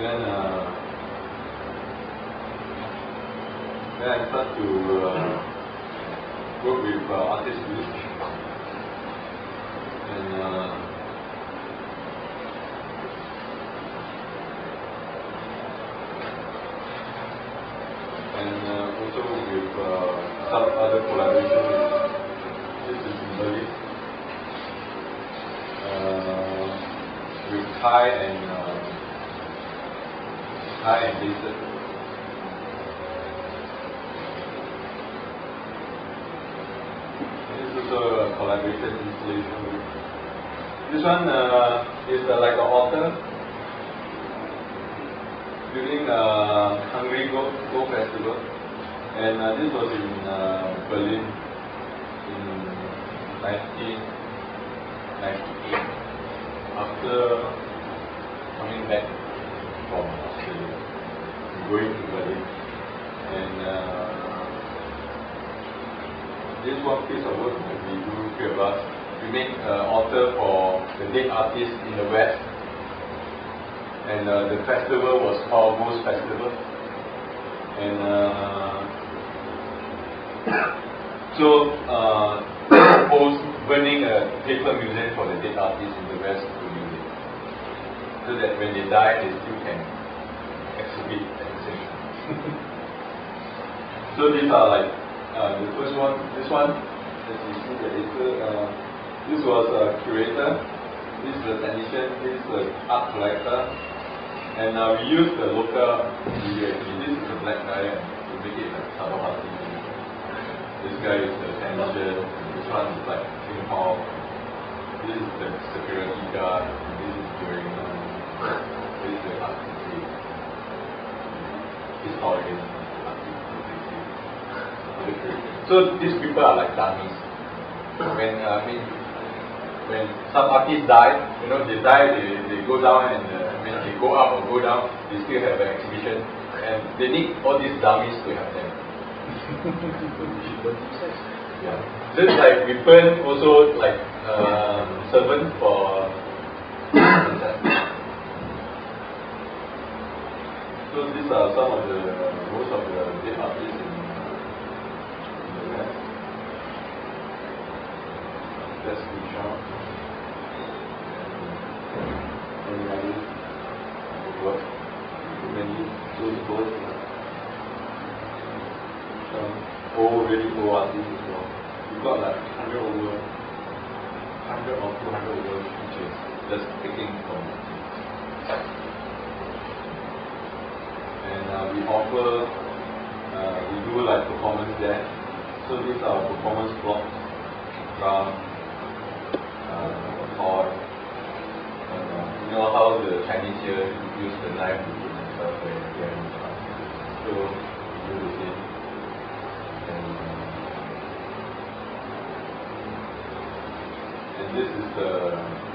then I start to work with artist groups, and also with some other collaborations. This is in Berlin with Hiah and Jason. This is also a collaboration installation. This one is like an author during Hungary Go Festival, and this was in Berlin in 1998 after coming back from Australia, going to Berlin, and this one piece of work that we do here of us, we make author for the dead artists in the West, and the festival was called Most Festival, and so proposed burning a paper museum for the dead artists in the West to use it, so that when they die, they still can exhibit and sing. So these are like the first one. This one, as you see the later, this was a curator, this is a technician, this is an art collector, and we use the local media. This is a black guy, to make it like Sabahati. This guy is the technician, this one is like King Hall, this is the security guard, this is during this is the artistic historian. So these people are like dummies. When some artists die, they die, they go down, and when they go up or go down, they still have an exhibition, and they need all these dummies to have them. Yeah. Just like we burn also like servants for so these are some of the most of the dead artists in the West. That's Hiah. And others work many those both some old, really old artists as well. We've got like 100 or 200 over pictures just picking from. And we offer, we do like performance there. So these are performance blocks, drum, toy. You know how the Chinese here use the knife to do stuff when they are in class. So we do the same. And this is the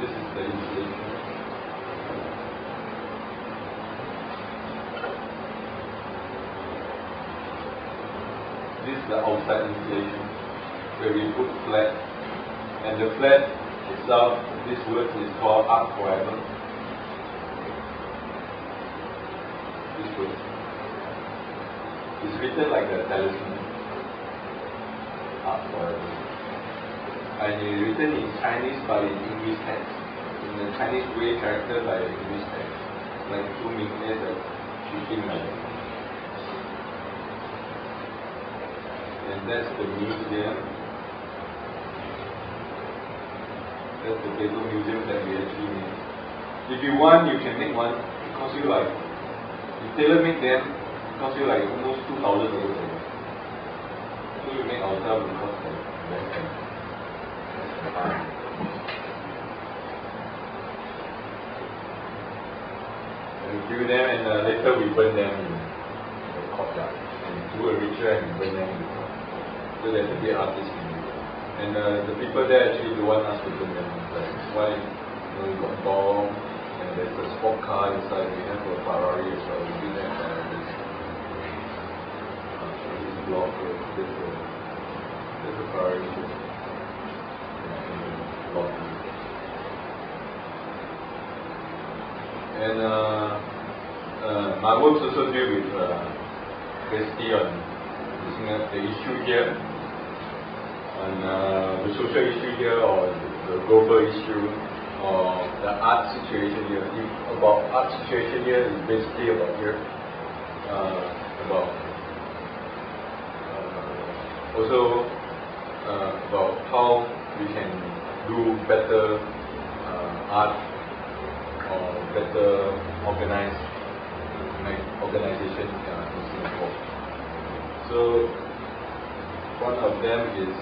installation. This is the outside installation where we put flag, and the flag itself, this word is called Art Forever. This word is written like a talisman, Art Forever, and it's written in Chinese but in English text, in the Chinese way character by English text, like two minutes like shooting like that. And that's the museum. That's the paper museum that we actually made. If you want, you can make one. It costs you like, you tailor make them, it costs you like almost 2,000 euros. So we make ourselves because of investment. And we do them, and later we burn them in the courtyard. And do a ritual and burn them in the courtyard. So that the dead artists can do that. And the people there actually don't want us to burn them. Like, why? We got a bomb, and there's a sport car inside. We have a Ferrari as well. We do that Ferraris. This block here, there's a Ferrari here. And my works also deal with basically on the issue here, on the social issue here, or the global issue, or the art situation here. About art situation here is basically about here, about also about how we can do better art or better organization in Singapore. So one of them is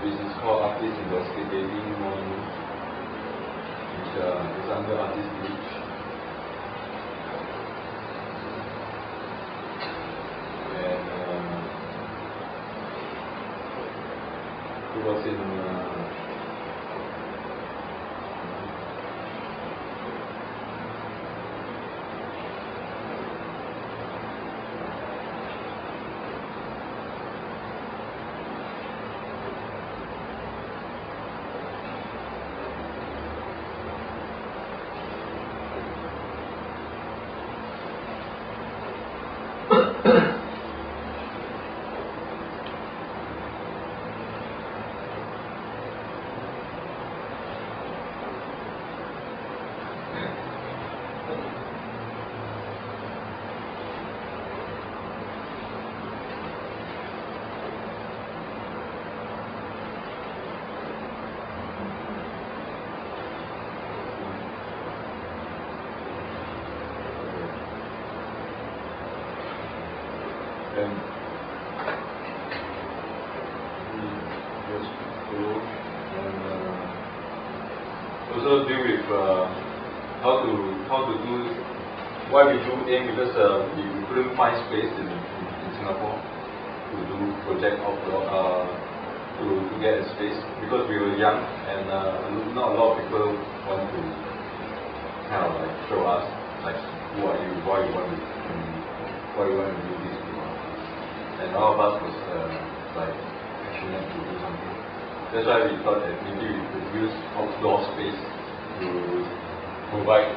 which is called Artist Investigating Monument, which is under Artist Reach. And it was in also deal with how to do why we do AIM, because we couldn't find space in Singapore to do project to get a space, because we were young and not a lot of people want to kind of like show us like who are you, why you want to do this, and all of us was like passionate to do something. That's why we thought that maybe we could use outdoor space to provide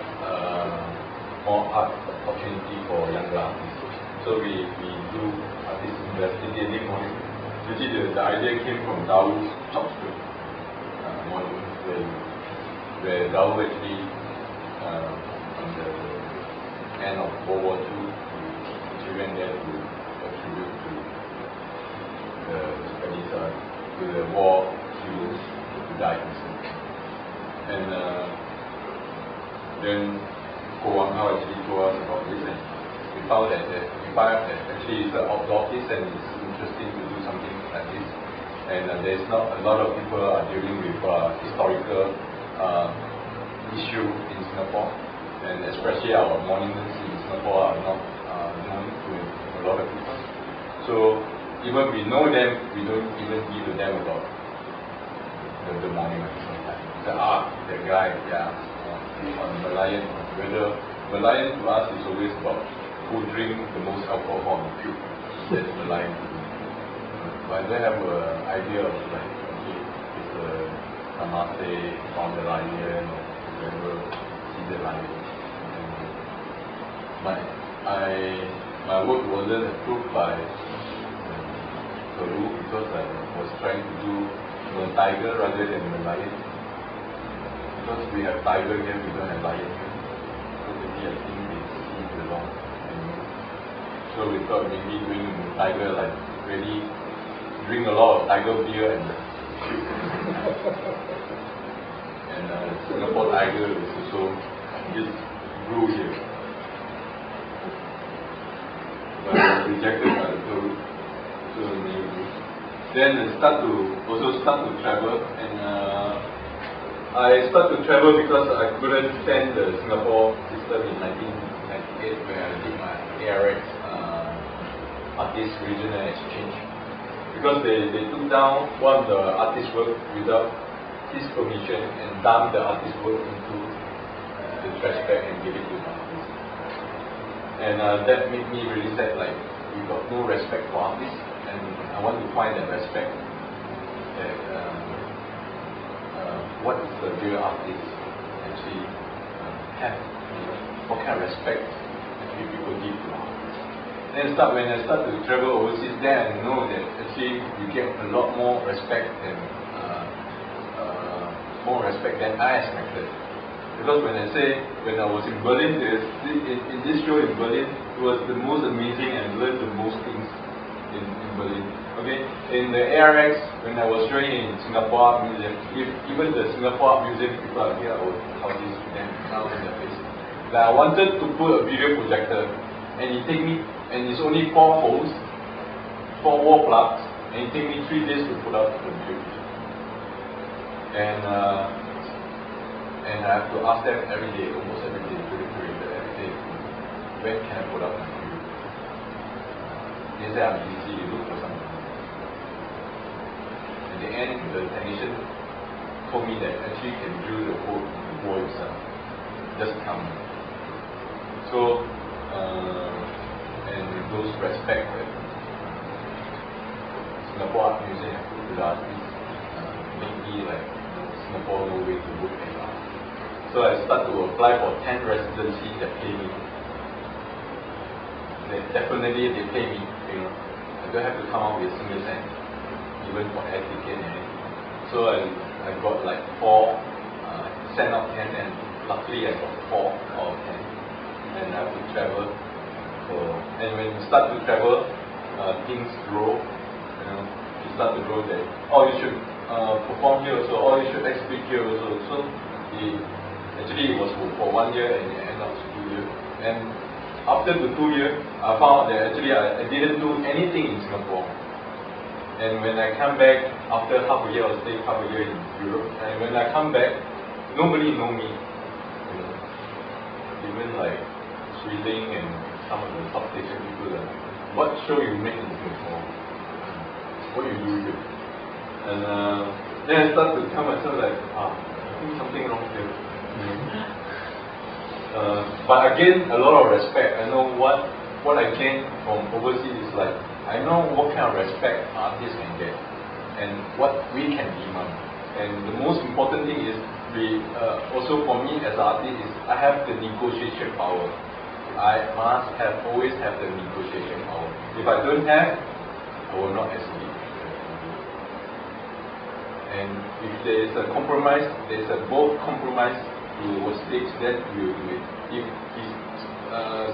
more art opportunity for younger artists. So we do artist investigating monument. Usually the idea came from Dawood's Chopstick monument, where Dawood actually on the end of World War II, she went there to contribute to the Japanese to the war heroes who died in Singapore. And then Hiah actually told us about this, and we found that actually it's an outdoor piece and it's interesting to do something like this. And there's not a lot of people are dealing with historical issue in Singapore, and especially our monuments in Singapore are not known to a lot of people. So even we know them, we don't even give a damn about the monuments sometimes. The art, the guy, on Merlion, whether Merlion to us is always about who drink the most alcohol and puke. That's Merlion to do. But they have an idea of like, okay, it's a Tamase, found the lion, or whoever see the lion. My work wasn't approved by Peru because I was trying to do the tiger rather than the lion. Because we have tiger here, we don't have lion here. So maybe I think they see the long animal. So we thought maybe doing the tiger, like really drink a lot of tiger beer and shoot. And Singapore tiger is also just grew here. But it was rejected by the Peru. So then I start to travel, and I started to travel because I couldn't stand the Singapore system in 1998 where I did my ARX artist regional exchange, because they took down one of the artist work without his permission and dumped the artist work into the trash bag and gave it to the artist. And that made me really sad, like we got no respect for artists, and I want to find that respect that what is the real artist, actually have, what kind of respect actually people give to artists. Then when I start to travel overseas, then I know that actually you get a lot more respect than I expected. Because when I was in Berlin, in this show in Berlin, it was the most amazing and learned the most things in Berlin. Okay, in the ARX, when I was showing in Singapore Art Museum, even the Singapore Art Museum people are here, I would tell this to them now in their face. Like I wanted to put a video projector, and it take me, and it's only 4 holes, 4 wall plugs, and it take me 3 days to put out the video. And I have to ask them every day, almost every day, every day, when can I put out my video? They say I'm busy, you look for something. At the end, the technician told me that actually you can drill the hole yourself. Just come. So, and those respect that Singapore Art Museum have put to the artists make me like Singapore no way to work and art. So I start to apply for 10 residencies that pay me. Definitely they pay me, I don't have to come out with a single cent, even for air ticket and anything. So I got like 4 sent out 10, and luckily I got 4 out of 10. And I have to travel. And when you start to travel, things grow. You start to grow that, oh, you should perform here also, or you should exhibit here also. So actually it was for 1 year, and it ended up 2 years. And after the 2 years, I found that actually I didn't do anything in Singapore. And when I come back, after half a year, I was staying half a year in Europe, and when I come back, nobody know me. Even like Sweden and some of the substation people are, what show you make in Singapore? What you do here? And then I start to tell myself like, I think something wrong here. But again, a lot of respect. I know what I gain from overseas is like, I know what kind of respect artists can get and what we can demand. And the most important thing is, also for me as an artist, is I have the negotiation power. I must always have the negotiation power. If I don't have, I will not exhibit. And if there is a compromise, there is a both compromise to a stage, that we will do it. If he's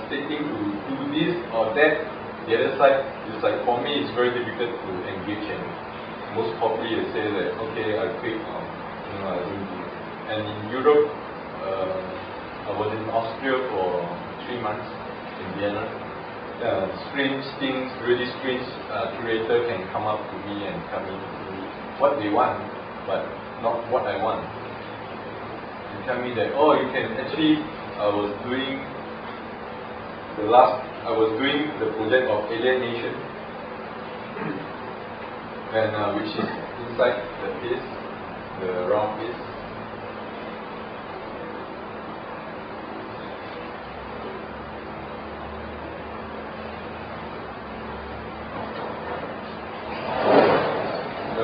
stating to do this or that, the other side is like, for me, it's very difficult to engage, and most probably they say that, okay, I quit, I don't do it. And in Europe, I was in Austria for 3 months in Vienna. Strange things, really strange curator can come up to me and tell me what they want, but not what I want. They tell me that, oh, you can actually, I was doing the project of alienation, and which is inside the piece, the round piece.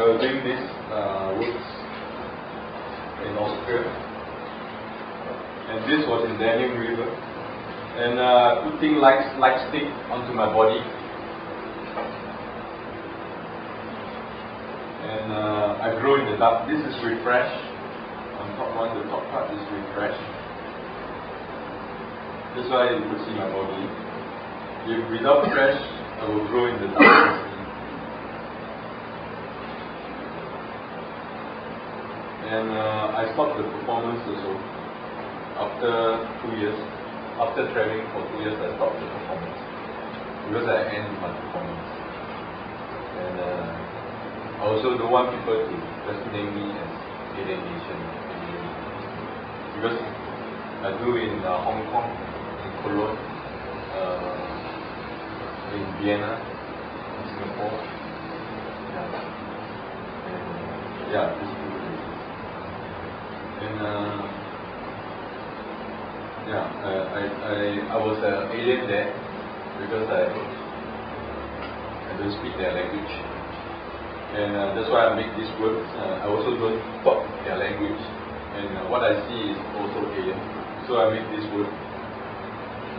Doing this works in Austria, and this was in Danube River, and putting light stick onto my body, and I glow in the dark. This is refresh. On top one, the top part is refresh. That's why you could see my body. If without fresh, I will glow in the dark. And I stopped the performance also. After 2 years, after traveling for 2 years, I stopped the performance because I end my performance. And I also don't want people to just name me as alien Asian, because I do in Hong Kong, in Cologne, in Vienna, in Singapore. Yeah, this is and I was an alien there because I don't speak their language, and that's why I make these words. I also don't talk their language, and what I see is also alien. So I make this wood.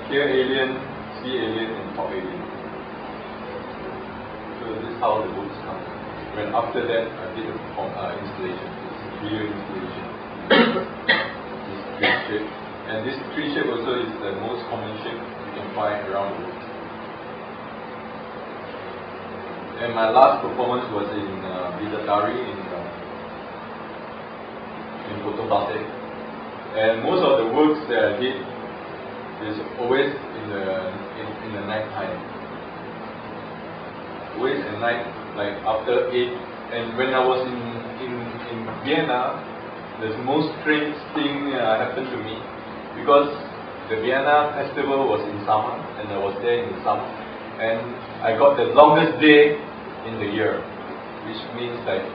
Here alien, see alien, and talk alien. So this is how the woods come. When after that I did a installation, this video installation. This tree shape. And this tree shape also is the most common shape you can find around the world. And my last performance was in Bidadari in Potong. And most of the works that I did is always in the night time. Always at night, like after 8. And when I was in Vienna, the most strange thing happened to me, because the Vienna festival was in summer, and I was there in the summer, and I got the longest day in the year, which means like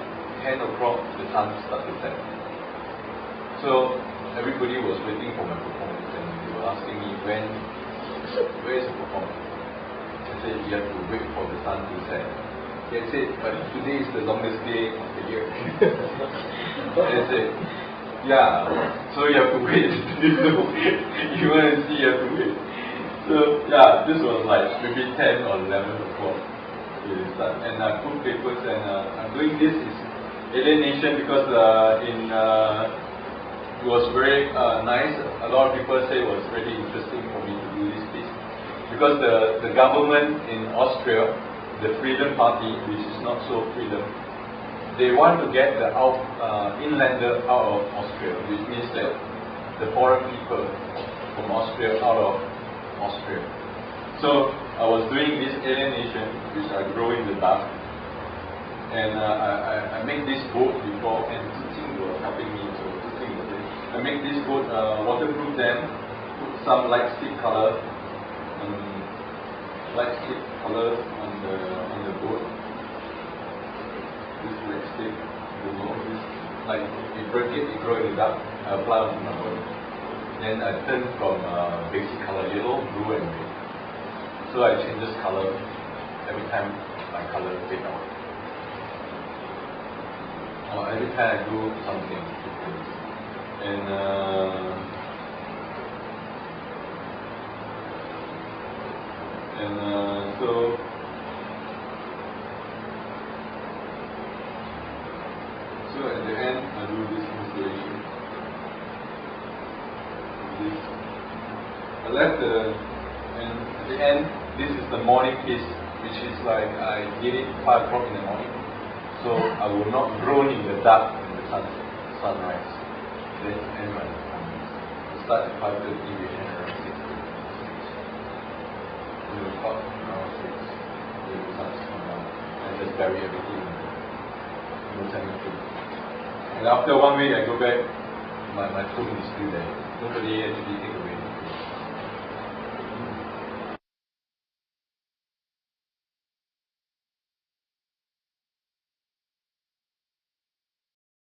10 o'clock the sun started to set. So everybody was waiting for my performance, and they were asking me where is the performance? I said you have to wait for the sun to set. They said, but today is the longest day of the year. They said, yeah, so you have to wait. You want to see, you have to wait. So yeah, this was like maybe 10 or 11 o'clock. And I put papers, and I'm doing this is alienation because it was very nice. A lot of people say it was really interesting for me to do this piece, because the government in Austria, the Freedom Party, which is not so freedom, they want to get the inlander out of Austria, which means that the foreign people from Austria out of Austria. So I was doing this alienation, which I grow in the dark, and I make this boat before, and Tsing was helping me, so Tsing was there. I make this boat waterproof, then put some light stick color, on the boat. This light stick, this, like you break it, you grow in the dark. I apply on my body. Then I turn from basic color yellow, blue, and red. So I change this color every time my color fade out. Or every time I do something different. And so at the end I do this installation. I left and at the end, this is the morning piece, which is like I did it 5 o'clock in the morning, so I will not groan in the dark in the sunrise. Then end my performance. Start at 5:30, we end around 6:30. We will talk around 6. Then the sun come down, and just bury everything in the cemetery. And after 1 week, I go back. My tomb is still there. Nobody actually take away.